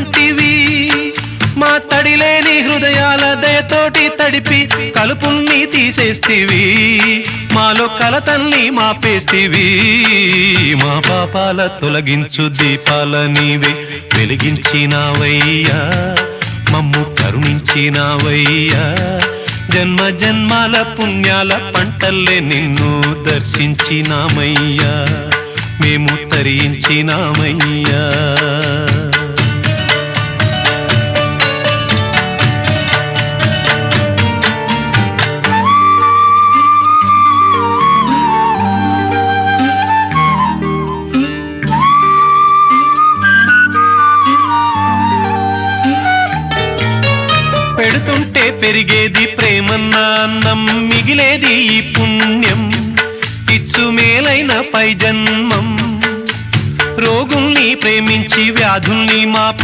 ఉంటివి మా తడిలేని హృదయాల దయతోటి తడిపి కలుపుల్ని తీసేస్తివి మాలో కలతల్ని మాపేస్తివి మా పాపాల తొలగించు దీపాల నీవే వెలిగించినావయ్యా మమ్ము కరుణించినావయ్యా జన్మ జన్మాల పుణ్యాల పంటల్లే నిన్ను దర్శించినామయ్యా మేము తరించినామయ్యా పెడుతుంటే పెరిగేది ప్రేమన్న అన్నం మిగిలేది ఈ పుణ్యం ఇచ్చు మేలైన పై జన్మం రోగుల్ని ప్రేమించి వ్యాధుల్ని మాపి